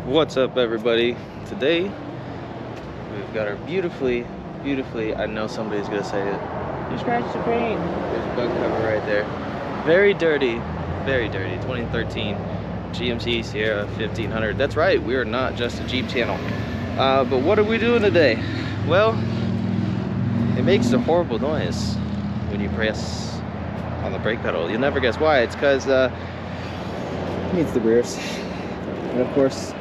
What's up, everybody? Today we've got our beautifully, I know somebody's gonna say it, you scratched the paint. There's a bug cover right there. Very dirty, 2013 GMC Sierra 1500. That's right, we are not just a Jeep channel. But what are we doing today? Well, it makes a horrible noise when you press on the brake pedal. You'll never guess why. It's because it needs the rears. And of course,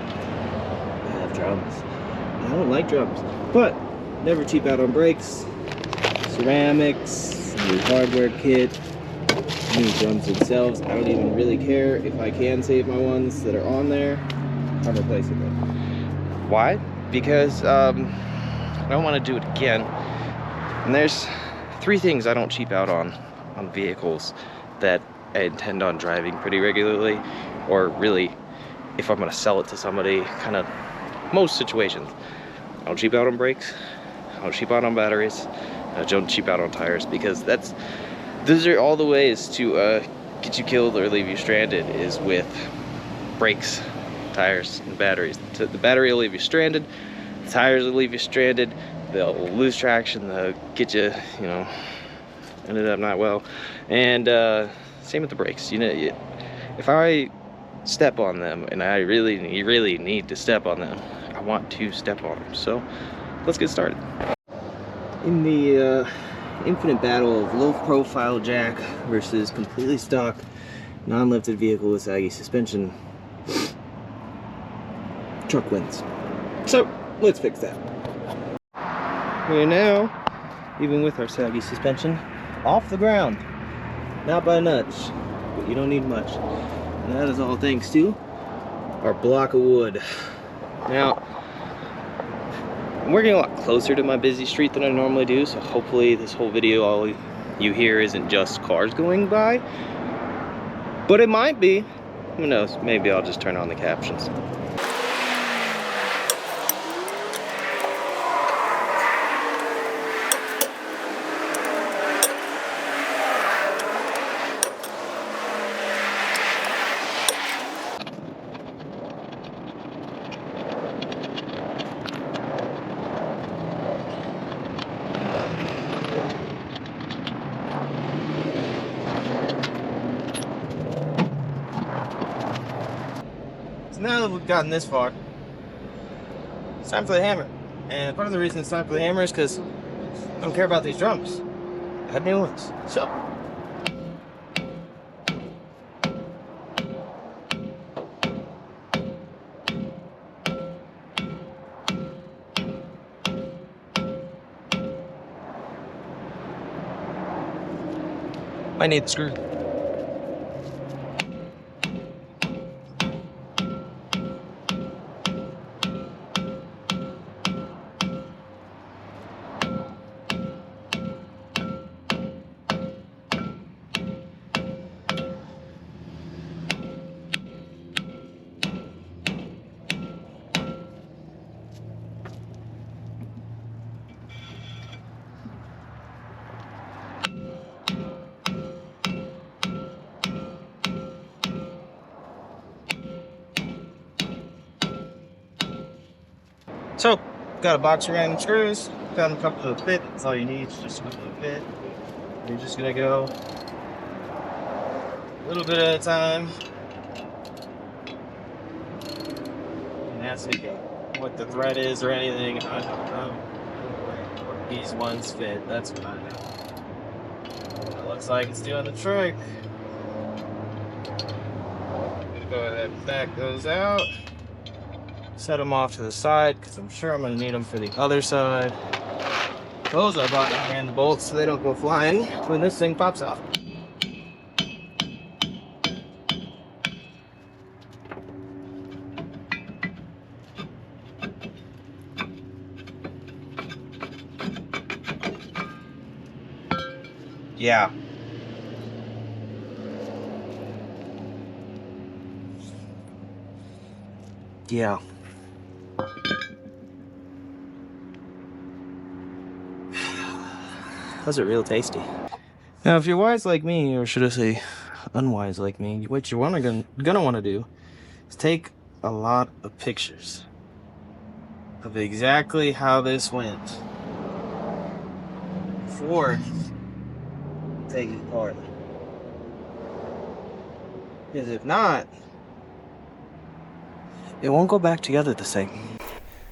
drums. I don't like drums, but never cheap out on brakes. Ceramics, new hardware kit, new drums themselves. I don't even really care if I can save my ones that are on there. I'm replacing them. Why? Because I don't want to do it again. And there's three things I don't cheap out on vehicles that I intend on driving pretty regularly, or really if I'm going to sell it to somebody, kind of most situations. I don't cheap out on brakes, I don't cheap out on batteries, I don't cheap out on tires, because those are all the ways to get you killed or leave you stranded, is with brakes, tires, and batteries. The battery will leave you stranded, the tires will leave you stranded, they'll lose traction, they'll get you, ended up not well. And same with the brakes. If I step on them, and I really need to step on them, I want to step on them. So let's get started. In the infinite battle of low profile jack versus completely stock non-lifted vehicle with saggy suspension, truck wins. So let's fix that. We are now, even with our saggy suspension, off the ground. Not by much, but you don't need much. And that is all thanks to our block of wood. Now, I'm working a lot closer to my busy street than I normally do, so hopefully this whole video, all you hear isn't just cars going by. But it might be. Who knows? Maybe I'll just turn on the captions. Now that we've gotten this far, it's time for the hammer. And part of the reason it's time for the hammer is because I don't care about these drums. I have new ones. So I need the screw. So, got a box of random screws, found a couple to fit. That's all you need, just a couple to fit. You're just gonna go a little bit at a time. And that's it. What the thread is or anything, I don't know. These ones fit, that's what I know. It looks like it's doing the trick. I'm gonna go ahead and back those out. Set them off to the side, because I'm sure I'm going to need them for the other side. Those are button hand bolts so they don't go flying when this thing pops out. Yeah. Yeah. Those are real tasty. Now, if you're wise like me, or should I say unwise like me, what you're gonna want to do is take a lot of pictures of exactly how this went before taking it apart. Because if not, it won't go back together the same.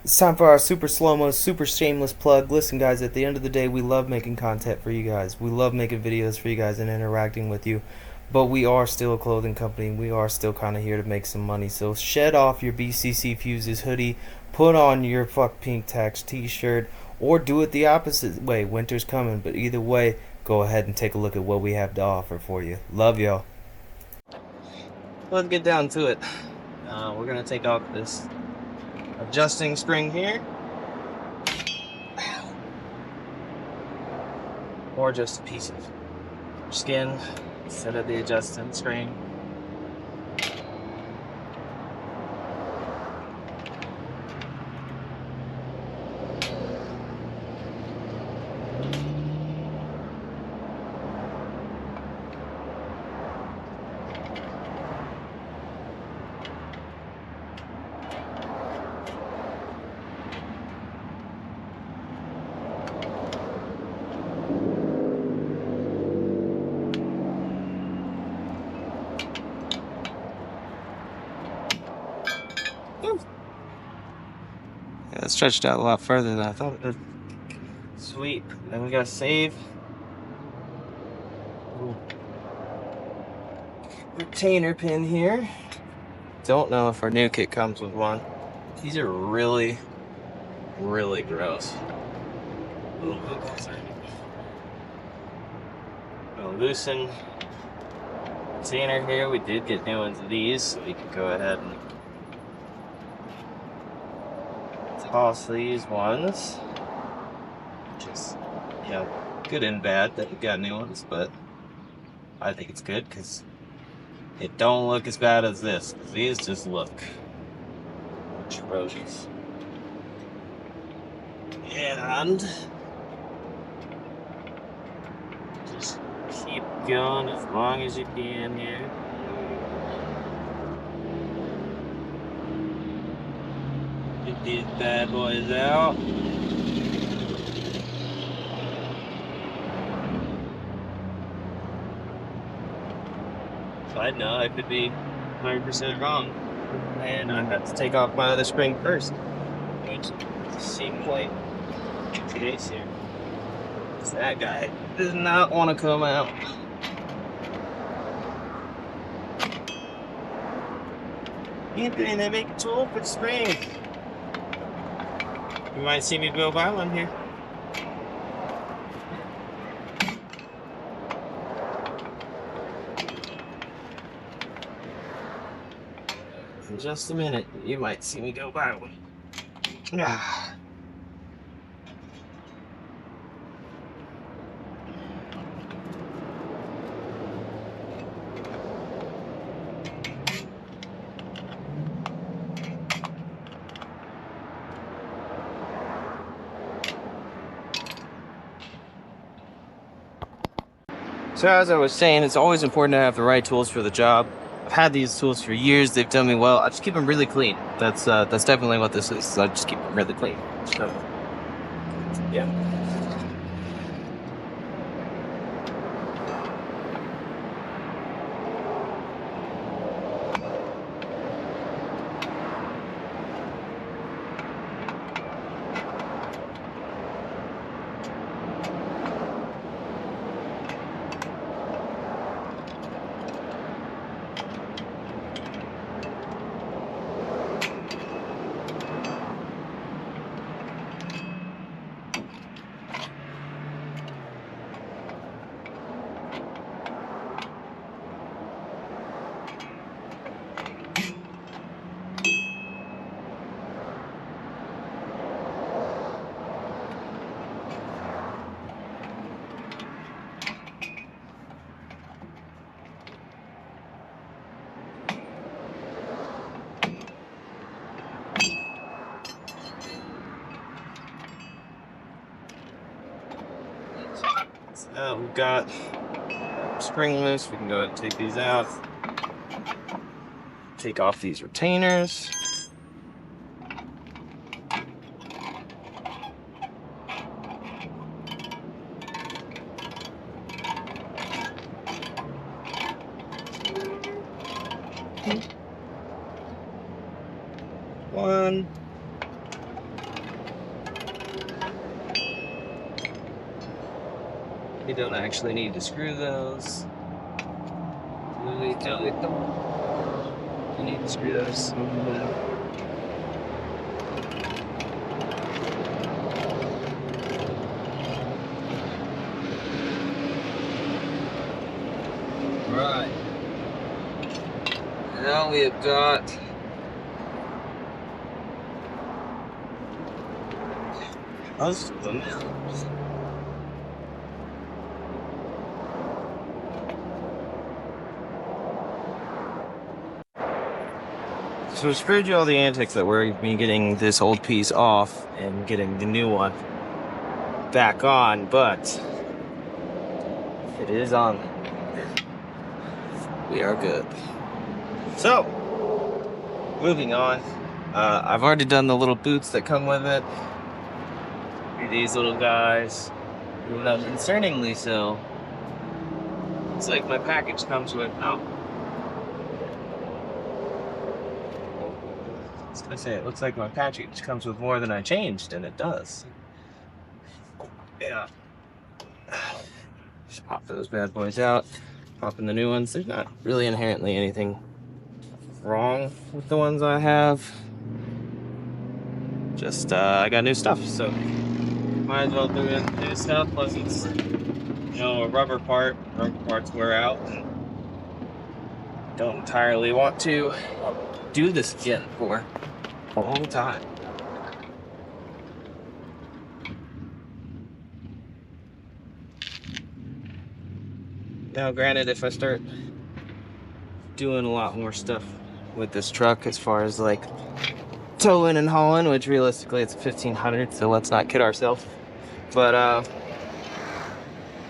It's time for our super slow-mo, super shameless plug. Listen, guys, at the end of the day, we love making content for you guys. We love making videos for you guys and interacting with you. But we are still a clothing company. We are still kind of here to make some money. So shed off your BCC Fuses hoodie, put on your Fuck Pink Tax t-shirt, or do it the opposite way. Winter's coming, but either way, go ahead and take a look at what we have to offer for you. Love y'all. Let's get down to it. We're going to take off this adjusting spring here, or just a piece of skin instead of the adjusting spring. Yeah, it stretched out a lot further than I thought it would. Sweet. Then we gotta save. Ooh. Retainer pin here. Don't know if our new kit comes with one. These are really, really gross. A little bit closer. Gonna loosen retainer here. We did get new ones of these, so we can go ahead and toss these ones. Just, you know, good and bad that we got new ones, but I think it's good because it don't look as bad as this. These just look atrocious. And just keep going as long as you can here. Get these bad boys out. I know I could be 100% wrong, and I have to take off my other spring first, which seemed quite the case here. That guy does not want to come out. Anthony, they make a tool for the spring. You might see me go buy one here. In just a minute, you might see me go buy one. Ah. So as I was saying, it's always important to have the right tools for the job. I've had these tools for years. They've done me well. I just keep them really clean. That's definitely what this is. I just keep them really clean. So, yeah. We've got spring loose. We can go ahead and take these out. Take off these retainers. one. You don't actually need to screw those. You need to screw those. Right. Now we have got us the mills. So I spared you all the antics that were me getting this old piece off and getting the new one back on, but it is on. We are good. So, moving on. I've already done the little boots that come with it. These little guys. Concerningly so. It's like my package comes with. Oh. I was gonna say, it looks like my package comes with more than I changed, and it does. Yeah. Just pop those bad boys out. Pop in the new ones. There's not really inherently anything wrong with the ones I have. Just, I got new stuff, so might as well do new stuff. Plus, it's, a rubber part. Rubber parts wear out. And don't entirely want to do this again for a long time. Now, granted, if I start doing a lot more stuff with this truck as far as like towing and hauling, which realistically it's 1,500, so let's not kid ourselves. But I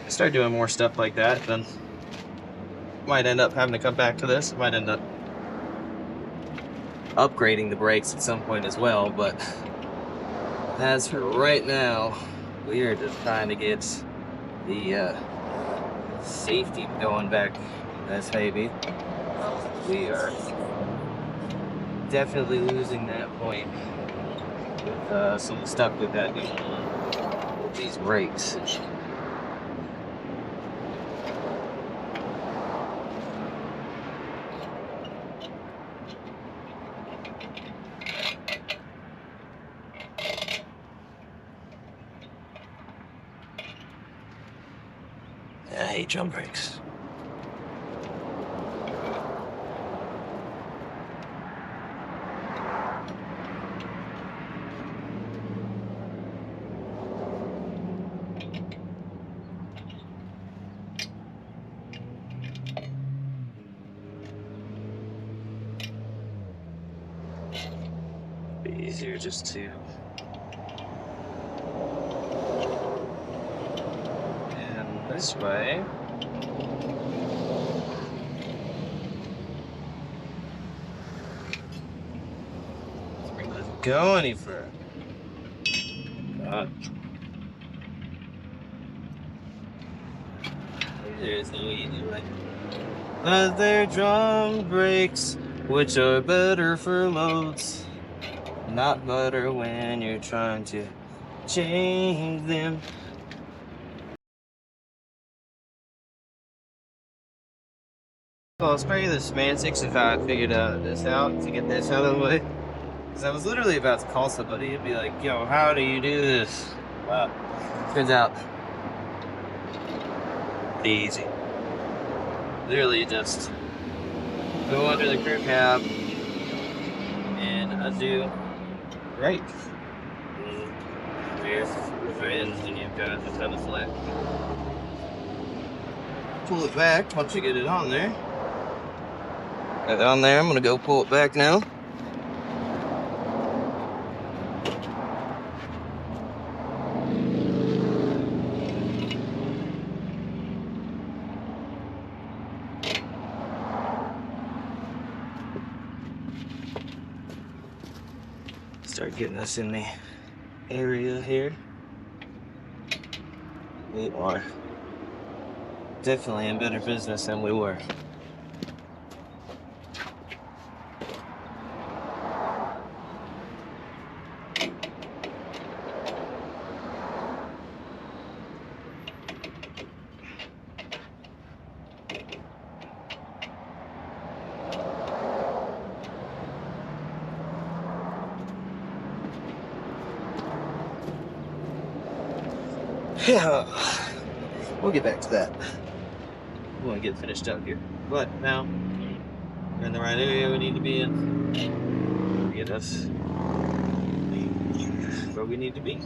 start doing more stuff like that, then might end up having to come back to this. Might end up upgrading the brakes at some point as well, but as for right now, we are just trying to get the safety going back in this baby. We are definitely losing that point with some stuff with that with these brakes. I hate jump brakes. Be easier just to and this way. Doesn't go any further. God. There's no easy way. Leather drum brakes, which are better for loads, not better when you're trying to change them. Well, I'll spare you the semantics of how I figured this out to get this out of the way. Because I was literally about to call somebody and be like, yo, how do you do this? Wow. Turns out, pretty easy. Literally just go under the crew cab and undo brake. And you've got a ton of slack. Pull it back once you get it on there. Got it on there, I'm gonna go pull it back now. Start getting us in the area here. We are definitely in better business than we were. Yeah, we'll get back to that. We want to get finished up here. But now, we're in the right area we need to be in. Get us where we need to be.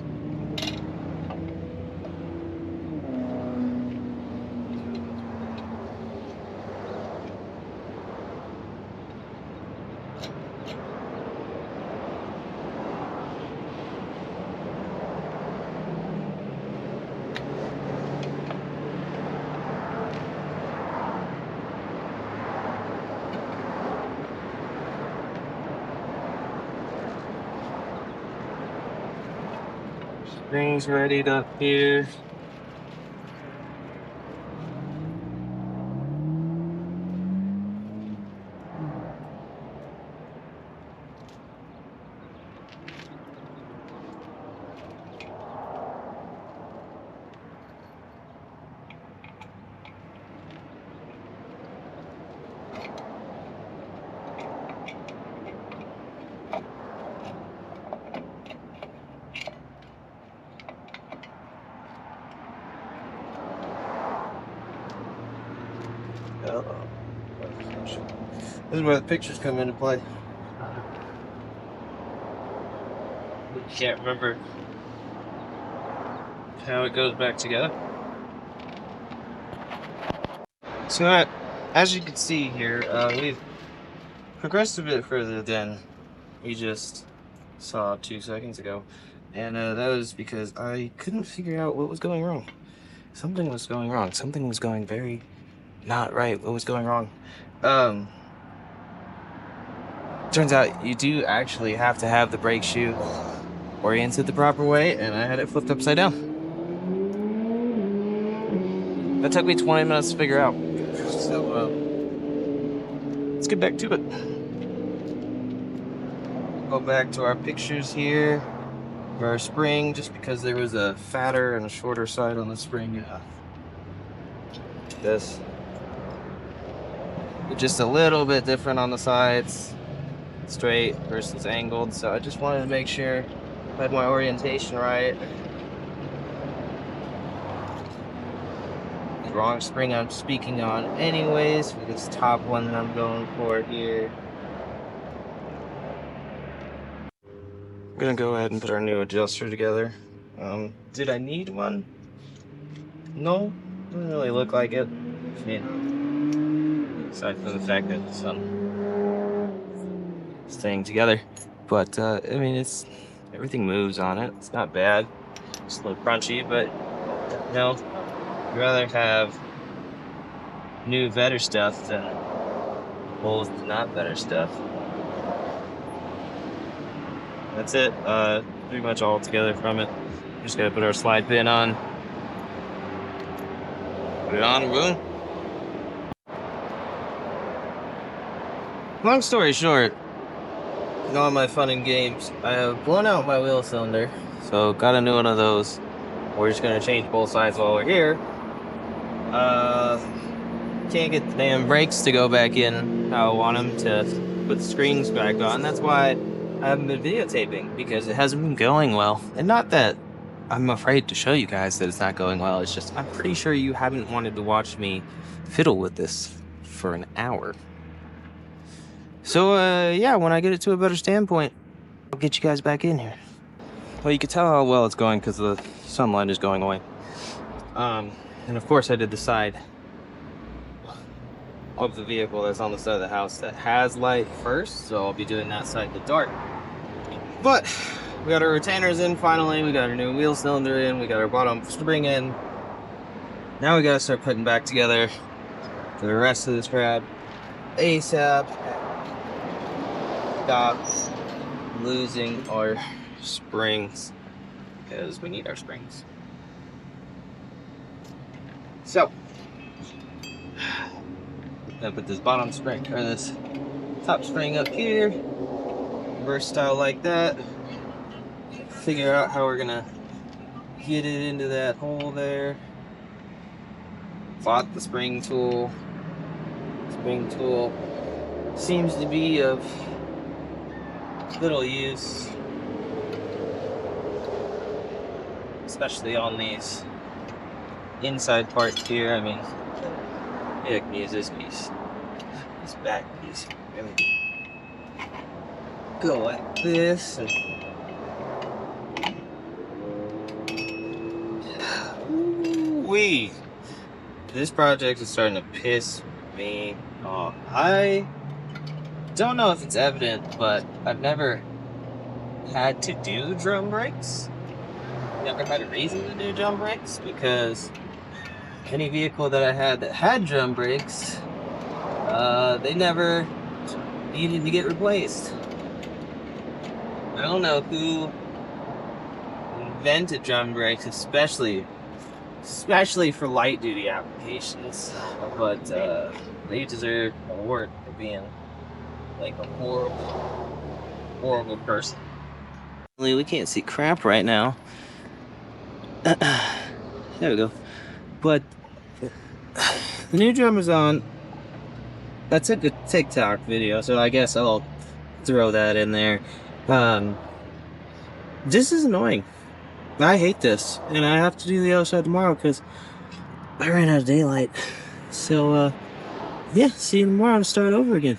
Springs readied up here. This is where the pictures come into play. Can't remember how it goes back together. So as you can see here, we've progressed a bit further than we just saw 2 seconds ago. And that was because I couldn't figure out what was going wrong. Something was going wrong. Something was going very not right. What was going wrong? Turns out you do actually have to have the brake shoe oriented the proper way, and I had it flipped upside down. That took me 20 minutes to figure out. So, let's get back to it. Go back to our pictures here of our spring, just because there was a fatter and a shorter side on the spring. This. Just a little bit different on the sides. Straight versus angled, so I just wanted to make sure I had my orientation right. The wrong spring I'm speaking on anyways, for this top one that I'm going for here. I'm gonna go ahead and put our new adjuster together. Did I need one? No, doesn't really look like it. I mean, aside from the fact that it's staying together, but I mean, everything moves on it. It's not bad. It's a little crunchy, but you know, I'd rather have new better stuff than old not better stuff. That's it. Pretty much all together from it. Just gotta put our slide pin on. Put it on, boom. Long story short, in all my fun and games, I have blown out my wheel cylinder, so got a new one of those. We're just gonna change both sides while we're here. Can't get the damn brakes to go back in how I want them to put the screens back on. That's why I haven't been videotaping, because it hasn't been going well. And not that I'm afraid to show you guys that it's not going well, it's just I'm pretty sure you haven't wanted to watch me fiddle with this for an hour. So, yeah, when I get it to a better standpoint, I'll get you guys back in here. Well, you can tell how well it's going because the sunlight is going away. And of course I did the side of the vehicle that's on the side of the house that has light first, so I'll be doing that side in the dark. But we got our retainers in finally, we got our new wheel cylinder in, we got our bottom spring in. Now we gotta start putting back together the rest of this crap ASAP. Stop losing our springs, because we need our springs. So, I put this bottom spring, or this top spring up here, versatile like that. Figure out how we're gonna get it into that hole there. Bought the spring tool. Spring tool seems to be of little use, especially on these inside part here. I mean, yeah, I can use this piece, this back piece. Really go like this. And wee. This project is starting to piss me off. I don't know if it's evident, but I've never had to do drum brakes. Never had a reason to do drum brakes because any vehicle that I had that had drum brakes, they never needed to get replaced. I don't know who invented drum brakes, especially for light duty applications, but they deserve an award for being like a horrible person. We can't see crap right now. There we go. But the new drum is on. I took a TikTok video, so I guess I'll throw that in there. This is annoying. I hate this, and I have to do the other side tomorrow because I ran out of daylight. So, yeah, see you tomorrow to start over again.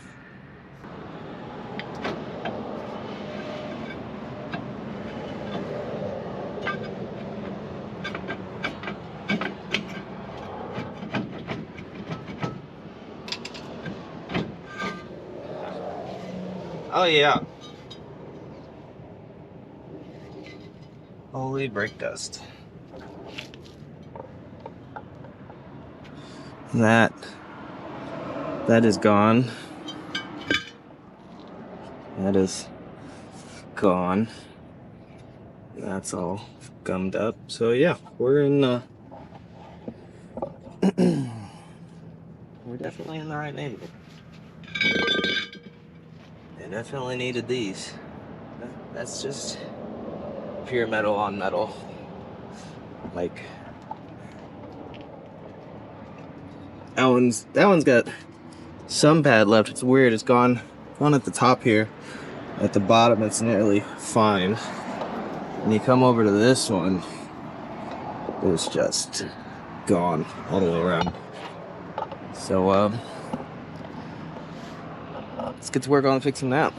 Oh, yeah. Holy brake dust. That is gone. That is gone. That's all gummed up. So yeah, we're in we're definitely in the right neighborhood. They definitely needed these. That's just pure metal on metal. Like that one's got some pad left. It's weird. It's gone at the top here. At the bottom, it's nearly fine. And you come over to this one, it's just gone all the way around. So let's get to work on fixing that.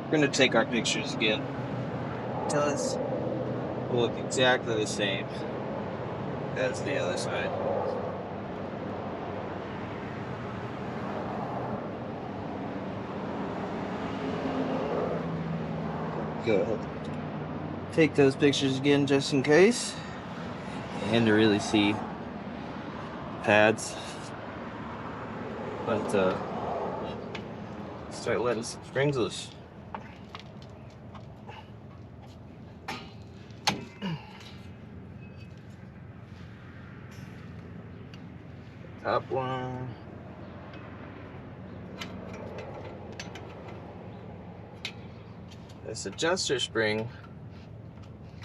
We're gonna take our pictures again. It does look exactly the same as the other side. Go ahead. Take those pictures again just in case. And to really see pads. But start letting some springs loose. Top one. This adjuster spring,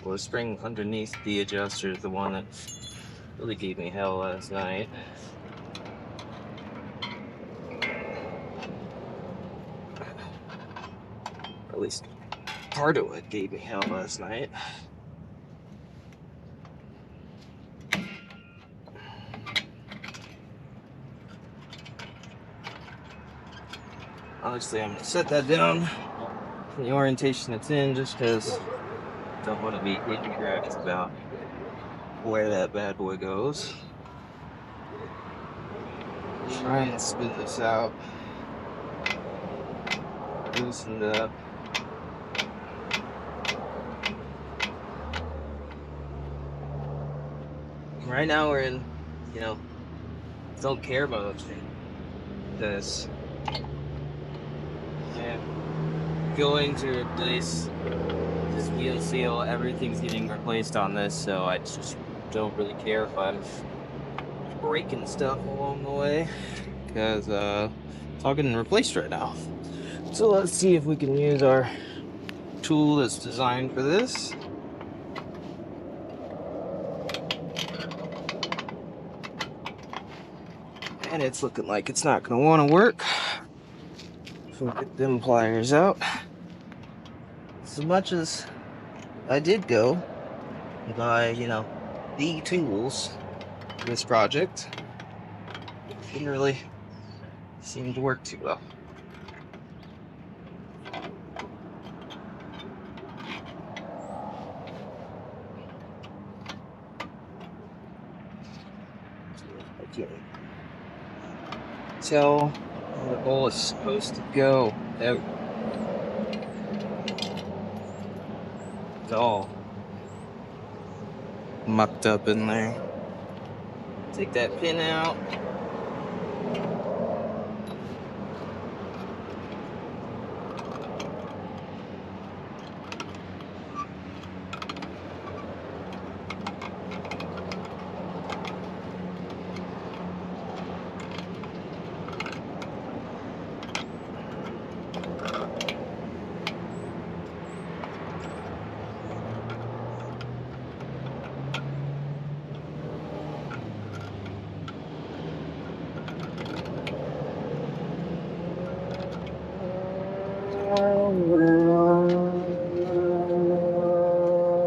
or the spring underneath the adjuster, is the one that really gave me hell last night. Or at least part of it gave me hell last night. Obviously, I'm gonna set that down in the orientation it's in, just because I don't want to be incorrect about where that bad boy goes. Try and spin this out. Loosen it up. Right now we're in, don't care mode. This. Going to replace this wheel seal. Everything's getting replaced on this, so I just don't really care if I'm breaking stuff along the way, because it's all getting replaced right now. So let's see if we can use our tool that's designed for this. And it's looking like it's not gonna wanna work. So we'll get them pliers out. As much as I did go and buy, you know, the tools for this project, it didn't really seem to work too well. I can't tell how the bowl is supposed to go out. It's all mucked up in there. Take that pin out.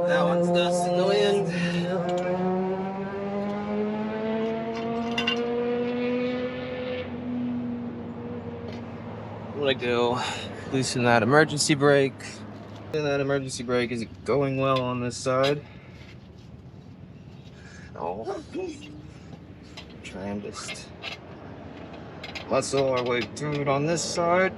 That one's dust in the wind. I'm gonna go loosen that emergency brake. And that emergency brake is going well on this side. Oh, try and just muscle our way through it on this side.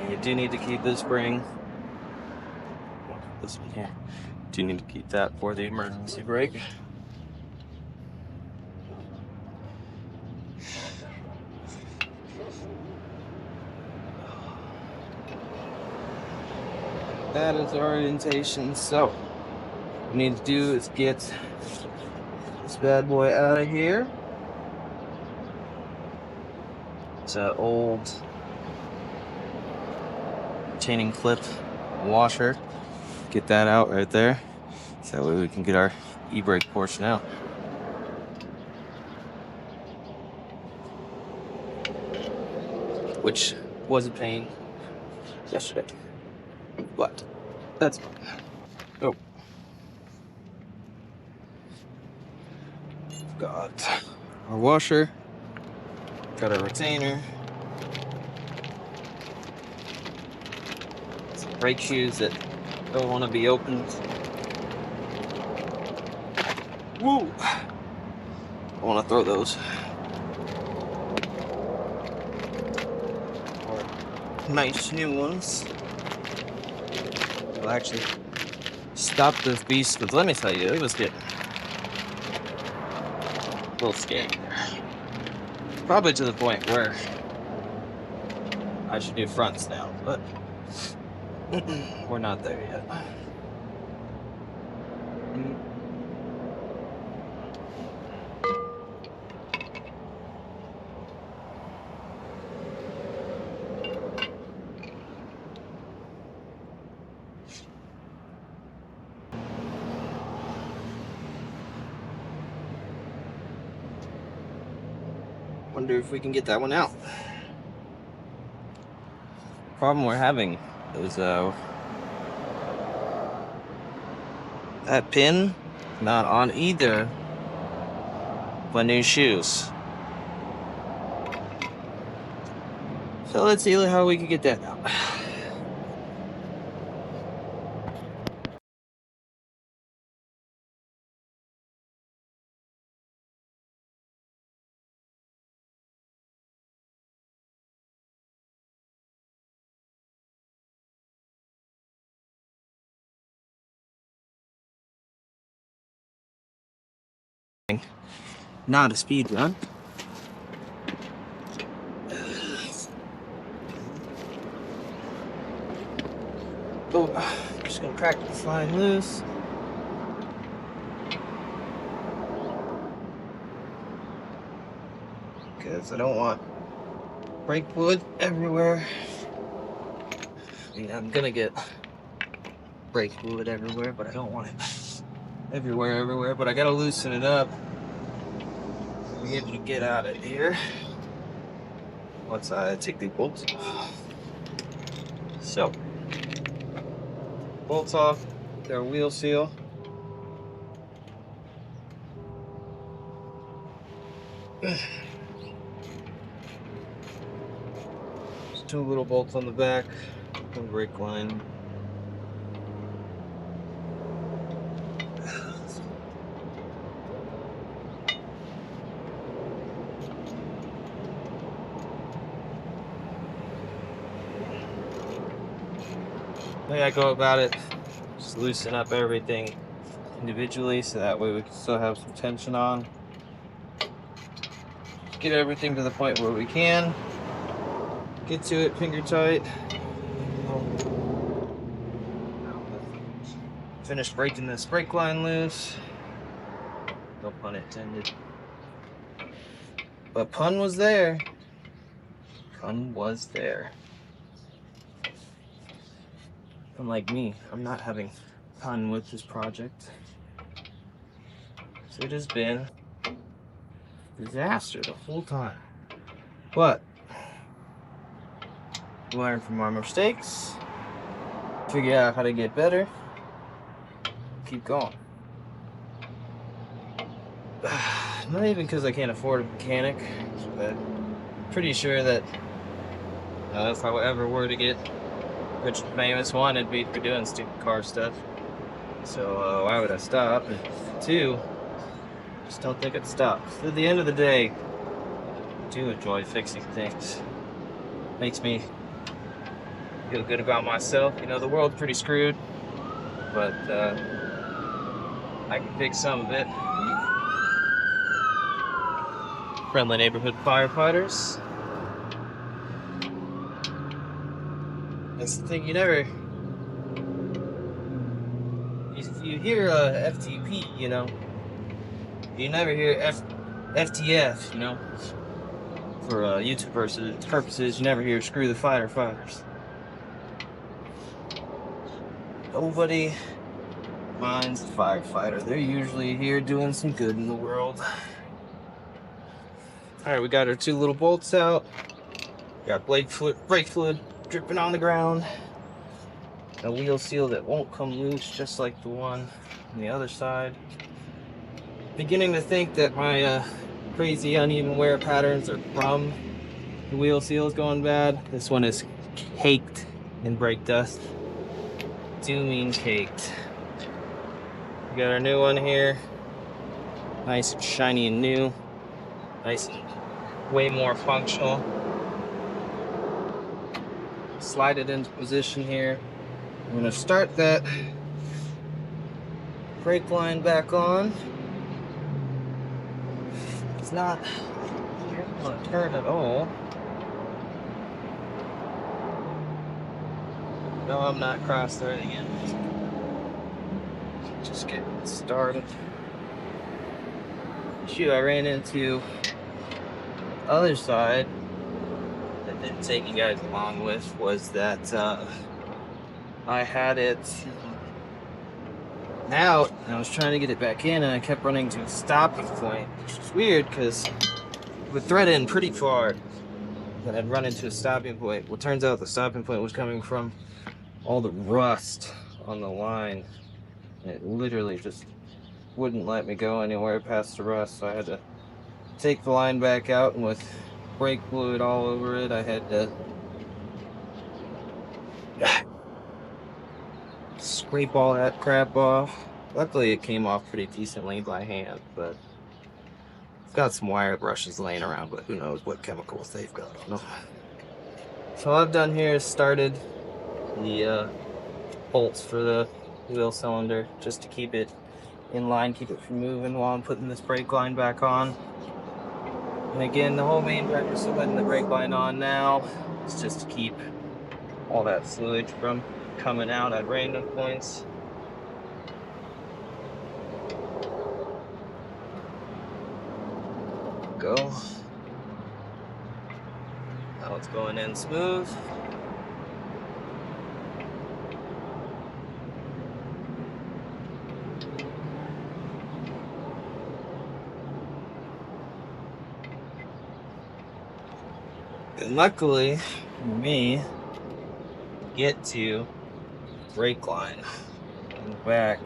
You do need to keep this spring. This one here. Do need to keep that for the emergency brake. That is our orientation. So, what we need to do is get this bad boy out of here. It's an old retaining clip washer. Get that out right there. So that way we can get our e-brake portion out. Which was a pain yesterday. But that's fine. Oh. Got our washer. Got our retainer. Some brake shoes that don't want to be opened. Woo! I want to throw those. Or nice new ones. Will actually stop this beast, because let me tell you, it was getting a little scary. Probably to the point where I should do fronts now, but we're not there yet. Wonder if we can get that one out. Problem we're having is that pin not on either of my new shoes. So let's see how we can get that out. Not a speed run. Oh, I'm just gonna practice flying loose. Because I don't want brake wood everywhere. I mean, I'm gonna get brake fluid everywhere, but I don't want it everywhere, but I gotta loosen it up to be able to get out of here once I take the bolts off. So, bolts off, their wheel seal. There's 2 little bolts on the back, 1 brake line. The way I go about it, just loosen up everything individually so that way we can still have some tension on. Get everything to the point where we can. Get to it finger tight. Finish breaking this brake line loose. No pun intended. But pun was there. Pun was there. Unlike me, I'm not having fun with this project. So it has been a disaster the whole time. But learn from our mistakes, figure out how to get better, keep going. Not even because I can't afford a mechanic, but pretty sure that if I ever were to get rich and famous, 1, it'd be for doing stupid car stuff. So why would I stop? And 2, just don't think I'd stop. So at the end of the day, I do enjoy fixing things. Makes me feel good about myself. You know, the world's pretty screwed, but I can fix some of it. Friendly neighborhood firefighters. That's the thing, you hear FTP, you know, you never hear FTF, you know, for YouTube purposes, you never hear screw the firefighters. Nobody minds the firefighter. They're usually here doing some good in the world. Alright, we got our 2 little bolts out. Got brake fluid dripping on the ground. A wheel seal that won't come loose, just like the one on the other side. Beginning to think that my crazy uneven wear patterns are from the wheel seals going bad. This one is caked in brake dust. Do mean caked. We got our new one here. Nice and shiny and new. Nice and way more functional. Slide it into position here. I'm gonna start that brake line back on. It's not gonna turn at all. No, I'm not cross-threading it. Just getting it started. Shoot, I ran into the other side that I didn't take you guys along with was that I had it out and I was trying to get it back in and I kept running to a stopping point, which is weird because it would thread in pretty far. Then I'd run into a stopping point. Well, turns out the stopping point was coming from all the rust on the line. And it literally just wouldn't let me go anywhere past the rust, so I had to take the line back out, and with brake fluid all over it, I had to scrape all that crap off. Luckily it came off pretty decently by hand, but I've got some wire brushes laying around, but who knows what chemicals they've got on them. So all I've done here is started the bolts for the wheel cylinder just to keep it in line, keep it from moving while I'm putting this brake line back on. And again, the whole main purpose of putting the brake line on now is just to keep all that fluid from coming out at random points. Go. Now it's going in smooth. And luckily for me, get to brake line in the back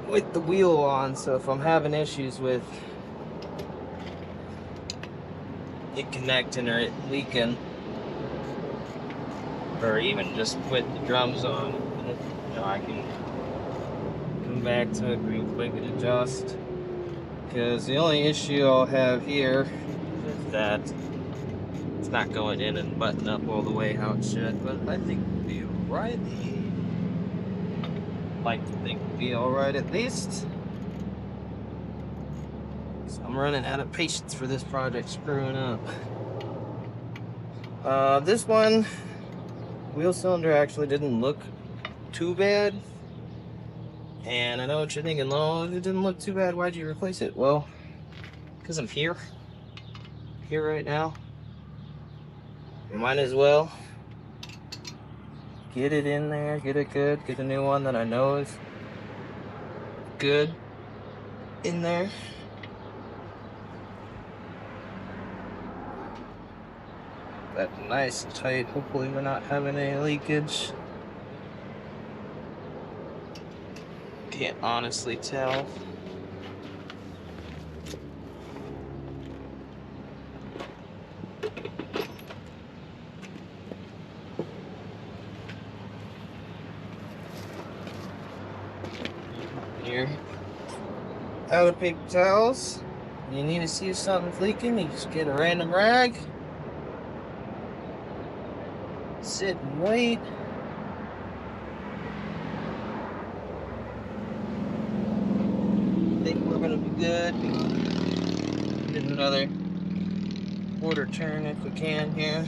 with the wheel on, so if I'm having issues with it connecting or it leaking, or even just put the drums on, I can come back to it real quick and adjust. Because the only issue I'll have here is that it's not going in and button up all the way how it should, but I think it'll be alright. Like to think it'll be alright at least. So I'm running out of patience for this project screwing up. This one, wheel cylinder actually didn't look too bad. And I know what you're thinking, oh, it didn't look too bad, why'd you replace it? Well, because I'm here right now. Might as well get it in there, get it good, get a new one that I know is good in there. That's nice and tight. Hopefully we're not having any leakage. Can't honestly tell. Here, out of paper towels. You need to see if something's leaking, you just get a random rag. Sit and wait. Think we're gonna be good. Get another quarter turn if we can here.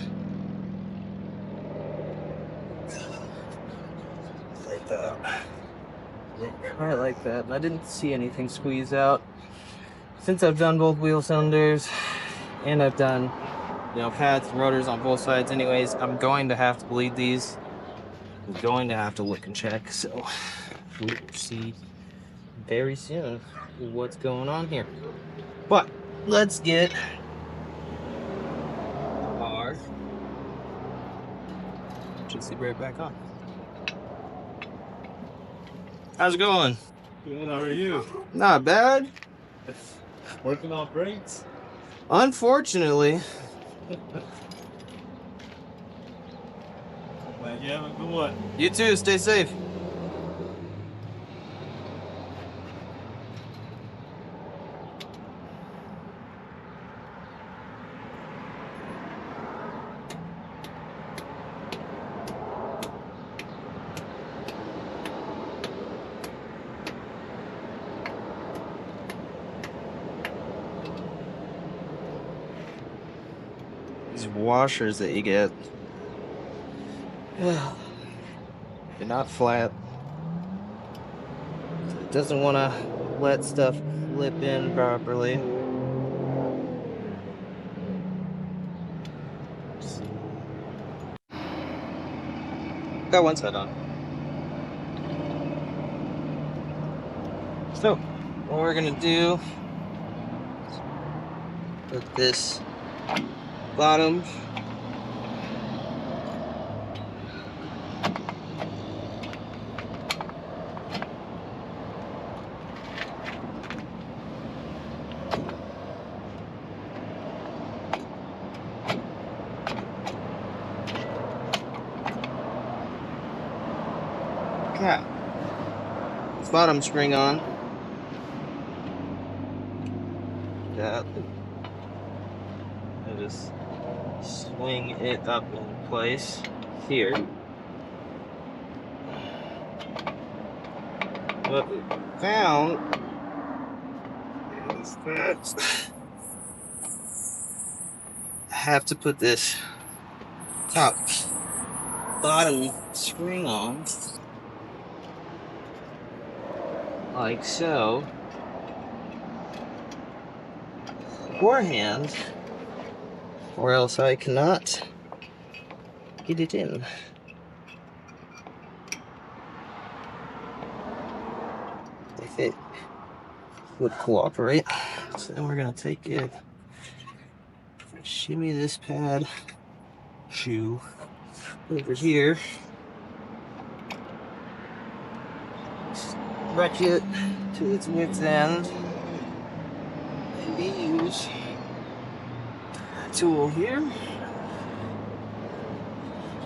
Like that. I like that. And I didn't see anything squeeze out. Since I've done both wheel cylinders and I've done, pads and rotors on both sides anyways, I'm going to have to bleed these. I'm going to have to look and check. So we'll see very soon what's going on here. But let's get our emergency brake back on. How's it going? Good, how are you? Not bad. Working on brakes? Unfortunately. Man, you have a good one. You too, stay safe. These washers that you get, they're not flat. So it doesn't want to let stuff flip in properly. Got one side on. So, what we're gonna do is put this bottom cap, this bottom spring on. That. I just swing it up in place here. What we found is that I have to put this bottom spring on like so beforehand, or else I cannot get it in. If it would cooperate. So then we're gonna take it, shimmy this pad shoe over here. Stretch it to its wit's end. And use a tool here.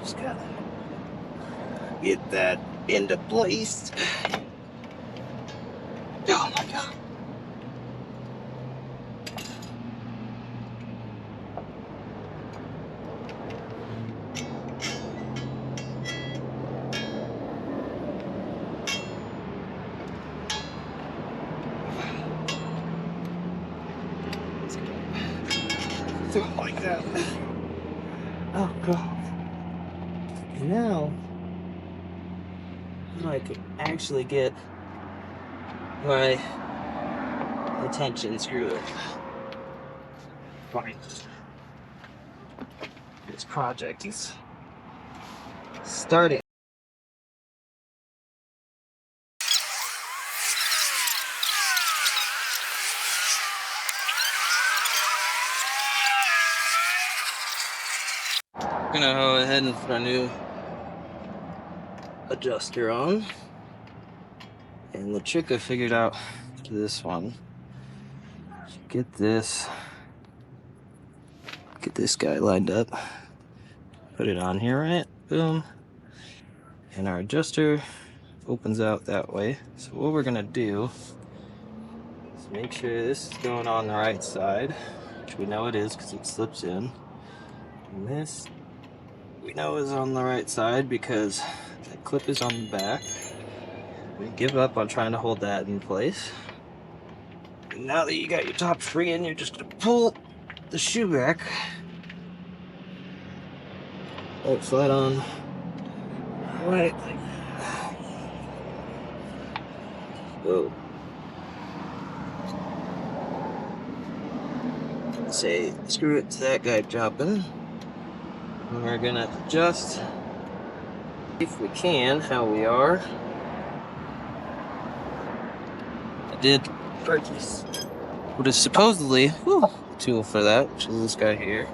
Just gotta get that into place. Oh my god. Something like that. Oh god. And now I can actually get my attention screwed. Fine. This project is starting. I'm gonna go ahead and put a new adjuster on. And the trick I figured out to this one, get this guy lined up, put it on here, right? Boom. And our adjuster opens out that way. So what we're gonna do is make sure this is going on the right side, which we know it is because it slips in. And this we know is on the right side because that clip is on the back. We give up on trying to hold that in place. And now that you got your top free in, you're just gonna pull the shoe back. Right flat on. Right. Whoa. Say, screw it to that guy jumping. And we're gonna adjust, if we can, how we are. I did purchase what is supposedly a tool for that, which is this guy here.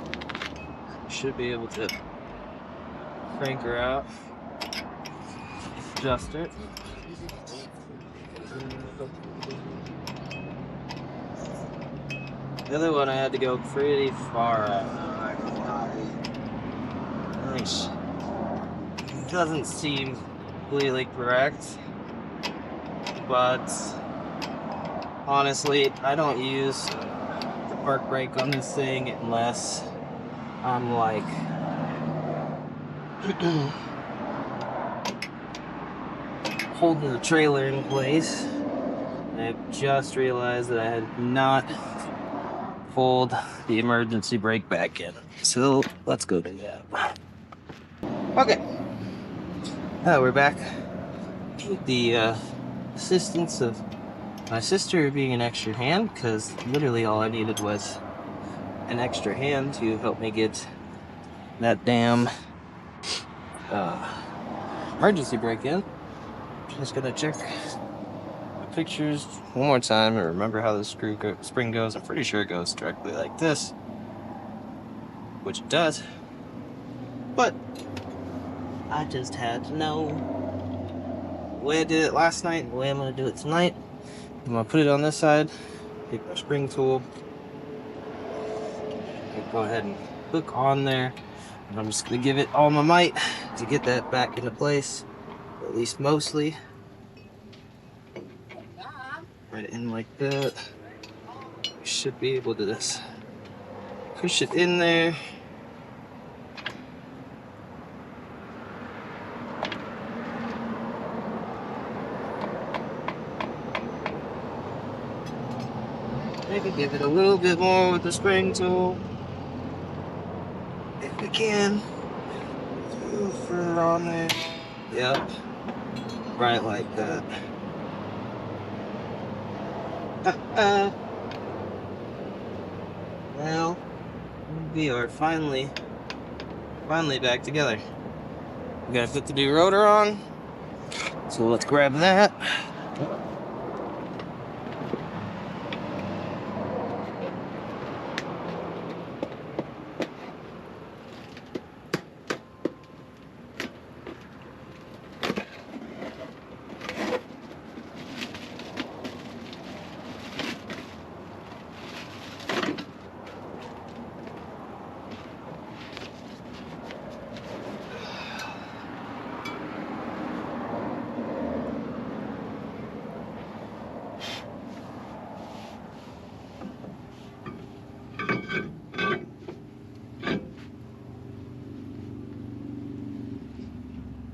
Should be able to crank her out, adjust it. The other one I had to go pretty far out. Nice. Doesn't seem completely correct, but honestly, I don't use the park brake on this thing unless I'm like holding the trailer in place. And I just realized that I had not pulled the emergency brake back in. So let's go do that. Okay. We're back with the assistance of my sister being an extra hand, because literally all I needed was an extra hand to help me get that damn emergency brake in. Just gonna check the pictures one more time and remember how the spring goes. I'm pretty sure it goes directly like this, which it does, but I just had to know the way I did it last night and the way I'm gonna do it tonight. I'm gonna put it on this side, take my spring tool, and go ahead and hook on there. And I'm just gonna give it all my might to get that back into place, at least mostly. Right in like that. We should be able to just push it in there. Maybe give it a little bit more with the spring tool, if we can. Further on there. Yep. Right like that. Well, we are finally back together. We gotta put the new rotor on, so let's grab that.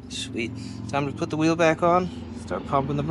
Sweet. Time to put the wheel back on. Start pumping the